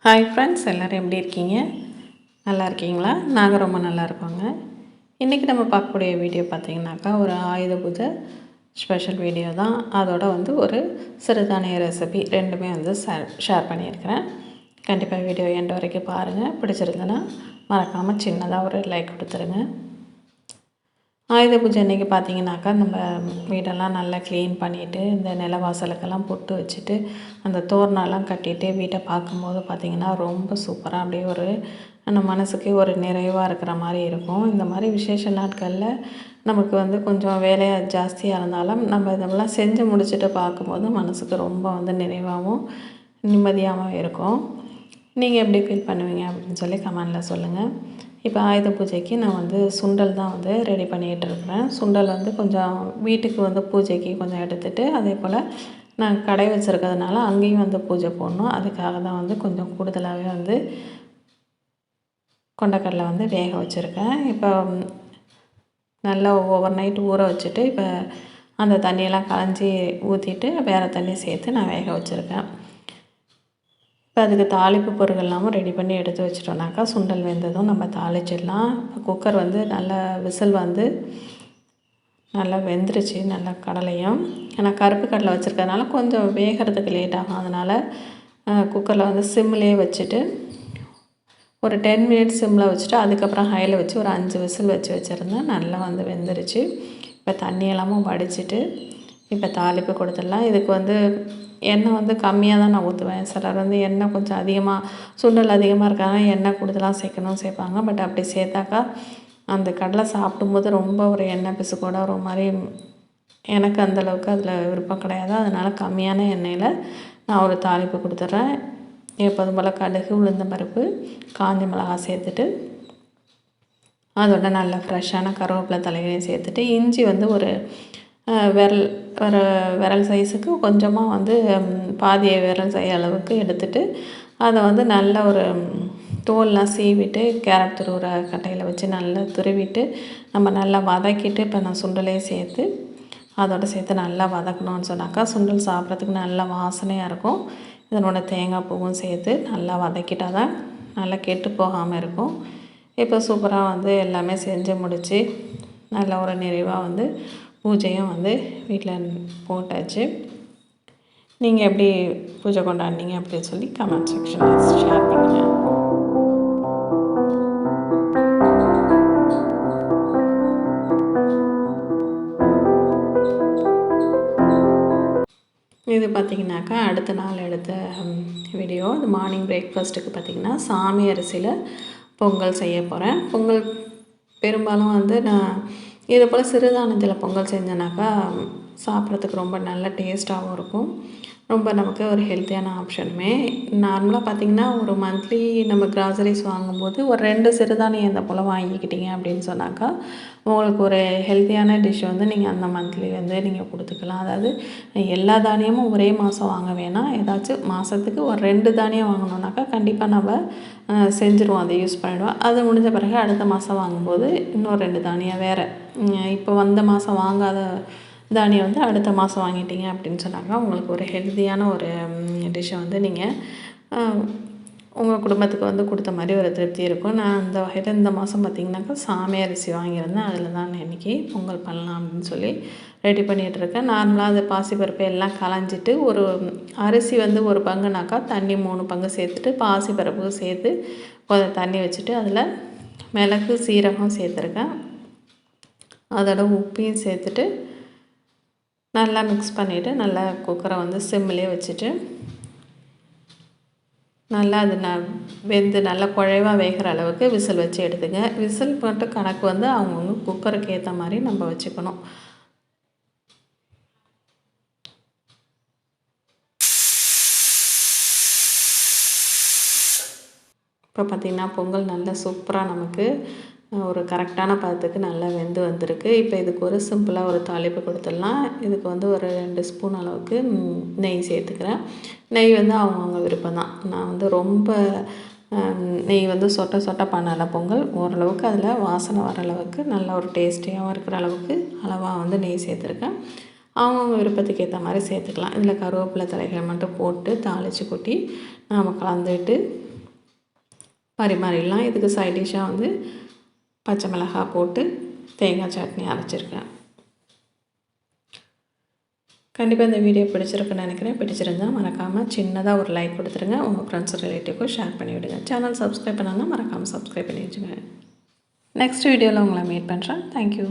Hi friends, எல்லோரும் எப்படி இருக்கீங்க? நல்லா இருக்கீங்களா? நாங்கள் ரொம்ப நல்லா இருக்கோங்க. இன்றைக்கி நம்ம பார்க்கக்கூடிய வீடியோ பார்த்திங்கனாக்கா ஒரு ஆயுத பூஜை ஸ்பெஷல் வீடியோ தான். அதோட ஒரு சிறுதானிய ரெசிபி ரெண்டுமே ஷேர் பண்ணியிருக்கிறேன். கண்டிப்பாக வீடியோ எண்ட் வரைக்கும் பாருங்கள். பிடிச்சிருந்ததுன்னா மறக்காமல் சின்னதாக ஒரு லைக் கொடுத்துருங்க. ஆயுத பூஜை அன்றைக்கி பார்த்திங்கனாக்கா நம்ம வீடெல்லாம் நல்லா க்ளீன் பண்ணிவிட்டு இந்த நிலவாசலுக்கெல்லாம் பொட்டு வச்சுட்டு அந்த தோரணெல்லாம் கட்டிட்டு வீட்டை பார்க்கும்போது பார்த்திங்கன்னா ரொம்ப சூப்பராக அப்படியே நம்ம மனசுக்கு ஒரு நிறைவாக இருக்கிற மாதிரி இருக்கும். இந்த மாதிரி விசேஷ நாட்களில் நமக்கு கொஞ்சம் வேலையாக ஜாஸ்தியாக இருந்தாலும் நம்ம இதெல்லாம் செஞ்சு முடிச்சுட்டு பார்க்கும்போது மனசுக்கு ரொம்ப நிறைவாகவும் நிம்மதியாகவும் இருக்கும். நீங்கள் எப்படி ஃபீல் பண்ணுவீங்க அப்படின்னு சொல்லி கமெண்டில் சொல்லுங்கள். இப்போ ஆயுத பூஜைக்கு நான் சுண்டல் தான் ரெடி பண்ணிகிட்டு இருக்கிறேன். சுண்டல் கொஞ்சம் வீட்டுக்கு பூஜைக்கு கொஞ்சம் எடுத்துகிட்டு அதே போல் நான் கடை வச்சுருக்கிறதுனால அங்கேயும் பூஜை போடணும். அதுக்காக தான் கொஞ்சம் கூடுதலாகவே கொண்டக்கடலை வேக வச்சுருக்கேன். இப்போ நல்லா ஓவர் நைட் ஊற வச்சுட்டு இப்போ அந்த தண்ணியெல்லாம் களைஞ்சி ஊற்றிட்டு வேறு தண்ணி சேர்த்து நான் வேக வச்சுருக்கேன். இப்போ அதுக்கு தாளிப்பு பொருட்கள்லாமும் ரெடி பண்ணி எடுத்து வச்சிட்டோம்னாக்கா சுண்டல் வெந்ததும் நம்ம தாளிச்சிடலாம். இப்போ குக்கர் நல்லா விசில் நல்லா வெந்துருச்சு. நல்லா கடலையும் ஏன்னா கருப்பு கடலை வச்சுருக்கறதுனால கொஞ்சம் வேகிறதுக்கு லேட் ஆகும். அதனால் குக்கரில் சிம்லேயே வச்சுட்டு ஒரு 10 மினிட்ஸ் சிம்மில் வச்சுட்டு அதுக்கப்புறம் ஹையில் வச்சு ஒரு 5 விசில் வச்சுருந்தேன். நல்லா வெந்துருச்சு. இப்போ தண்ணியெல்லாமும் வடிச்சிட்டு இப்போ தாளிப்பு கொடுத்துடலாம். இதுக்கு எண்ணெய் கம்மியாக தான் நான் ஊற்றுவேன். சிலர் எண்ணெய் கொஞ்சம் அதிகமாக சுண்டல் அதிகமாக இருக்காங்க எண்ணெய் கூடுதலாக சேர்ப்பாங்க. பட் அப்படி சேர்த்தாக்கா அந்த கடலை சாப்பிடும்போது ரொம்ப ஒரு எண்ணெய் பிசுக்கோட ஒரு மாதிரி எனக்கு அந்தளவுக்கு அதில் விருப்பம் கிடையாது. அதனால் கம்மியான எண்ணெயில் நான் ஒரு தாளிப்பு கொடுத்துட்றேன். எப்போதும் போல் கடுகு, உளுந்தம்பருப்பு, காஞ்ச மிளகாய் சேர்த்துட்டு அதோட நல்ல ஃப்ரெஷ்ஷான கருவேப்பிலை தலைகளையும் சேர்த்துட்டு இஞ்சி ஒரு விரல் சைஸுக்கு கொஞ்சமாக பாதி விரல் அளவுக்கு எடுத்துகிட்டு அதை நல்லா ஒரு தோல்லாம் சீவிட்டு கேரட் துருவுற கட்டையில் வச்சு நல்லா துருவிட்டு நம்ம நல்லா வதக்கிட்டு இப்போ நான் சுண்டலையும் சேர்த்து அதோடு சேர்த்து நல்லா வதக்கணும்னு சொன்னாக்கா சுண்டல் சாப்பிட்றதுக்கு நல்லா வாசனையாக இருக்கும். இதனோட தேங்காய் பூவும் சேர்த்து நல்லா வதக்கிட்டால் தான் நல்லா கெட்டு போகாமல் இருக்கும். இப்போ சூப்பராக எல்லாமே செஞ்சு முடித்து நல்லா ஒரு நிறைவாக பூஜையும் வீட்டில் போட்டாச்சு. நீங்கள் எப்படி பூஜை கொண்டாடினீங்க அப்படின்னு சொல்லி கமெண்ட் செக்ஷனில் ஷேர் பண்ணுங்கள். இது பார்த்திங்கனாக்கா அடுத்த நாள் எடுத்த வீடியோ. இது மார்னிங் பிரேக்ஃபாஸ்ட்டுக்கு பார்த்திங்கன்னா சாமி அரிசியில் பொங்கல் செய்ய போகிறேன். பொங்கல் பெரும்பாலும் நான் இது போல் சிறுதானியத்தில் பொங்கல் செஞ்சேனாக்கா சாப்பிட்றதுக்கு ரொம்ப நல்ல டேஸ்ட்டாகவும் இருக்கும். ரொம்ப நமக்கு ஒரு ஹெல்த்தியான ஆப்ஷனுமே. நார்மலாக பார்த்திங்கன்னா ஒரு மந்த்லி நம்ம கிராசரிஸ் வாங்கும்போது ஒரு 2 சிறுதானியம் இந்த போல் வாங்கிக்கிட்டீங்க அப்படின்னு சொன்னாக்கா உங்களுக்கு ஒரு ஹெல்த்தியான டிஷ் நீங்கள் அந்த மந்த்லி நீங்கள் கொடுத்துக்கலாம். அதாவது எல்லா தானியமும் ஒரே மாதம் வாங்க வேணாம். ஏதாச்சும் மாதத்துக்கு ஒரு 2 தானியம் வாங்கினோன்னாக்கா கண்டிப்பாக நம்ம செஞ்சுருவோம், அதை யூஸ் பண்ணிவிடுவோம். அது முடிஞ்ச பிறகு அடுத்த மாதம் வாங்கும்போது இன்னும் 2 தானியம் வேறு இப்போ வந்த மாதம் வாங்காத தானியம் அடுத்த மாதம் வாங்கிட்டீங்க அப்படின்னு சொன்னாக்கா உங்களுக்கு ஒரு ஹெல்த்தியான ஒரு டிஷ்ஷை நீங்கள் உங்கள் குடும்பத்துக்கு கொடுத்த மாதிரி ஒரு திருப்தி இருக்கும். நான் அந்த வகையில் இந்த மாதம் பார்த்திங்கனாக்கா சாமி அரிசி வாங்கியிருந்தேன். அதில் தான் நான் இன்றைக்கி பொங்கல் பண்ணலாம் அப்படின்னு சொல்லி ரெடி பண்ணிகிட்ருக்கேன். நார்மலாக அது பாசிப்பருப்பு எல்லாம் களைஞ்சிட்டு ஒரு அரிசி ஒரு பங்குனாக்கா தண்ணி 3 பங்கு சேர்த்துட்டு பாசிப்பருப்பு சேர்த்து கொஞ்சம் தண்ணி வச்சுட்டு அதில் மிளகு, சீரகம் சேர்த்துருக்கேன். அதோட உப்பையும் சேர்த்துட்டு நல்லா மிக்ஸ் பண்ணிவிட்டு நல்லா குக்கரை சிம்மிலே வச்சுட்டு நல்லா அது வெந்து நல்லா குழைவாக வேகிற அளவுக்கு விசில் வச்சு எடுத்துங்க. விசில் மட்டும் கணக்கு அவங்கவுங்க குக்கருக்கு ஏற்ற மாதிரி நம்ம வச்சுக்கணும். இப்போ பார்த்திங்கன்னா பொங்கல் நல்லா சூப்பராக நமக்கு ஒரு கரெக்டான பதத்துக்கு நல்லா வெந்து வந்திருக்கு. இப்போ இதுக்கு ஒரு சிம்பிளாக ஒரு தாளிப்பு கொடுத்துடலாம். இதுக்கு ஒரு 2 ஸ்பூன் அளவுக்கு நெய் சேர்த்துக்கிறேன். நெய் அவங்கவுங்க விருப்பம் தான். நான் ரொம்ப நெய் சொட்ட சொட்ட பண்ணலை பொங்கல். ஓரளவுக்கு அதில் வாசனை வர அளவுக்கு நல்ல ஒரு டேஸ்டியாகவும் இருக்கிற அளவுக்கு அளவாக நெய் சேர்த்துருக்கேன். அவங்கவுங்க விருப்பத்துக்கு ஏற்ற மாதிரி சேர்த்துக்கலாம். இதில் கருவேப்பிலை தலைகள் மட்டும் போட்டு தாளித்து கொட்டி நாம் கலந்துட்டு பரிமாறிடலாம். இதுக்கு சைட் டிஷ்ஷாக வந்து பச்சை மிளகாய் போட்டு தேங்காய் சட்னி அரைச்சிருக்கேன். கண்டிப்பாக இந்த வீடியோ பிடிச்சிருக்குன்னு நினைக்கிறேன். பிடிச்சிருந்தால் மறக்காமல் சின்னதாக ஒரு லைக் கொடுத்துருங்க. உங்கள் ஃப்ரெண்ட்ஸ் ரிலேட்டிவ்க்கும் ஷேர் பண்ணி விடுங்க. சேனல் சப்ஸ்கிரைப் பண்ணாலும் மறக்காமல் சப்ஸ்கிரைப் பண்ணி வச்சுங்க. நெக்ஸ்ட் வீடியோவில் உங்களை மீட் பண்ணுறேன். தேங்க்யூ.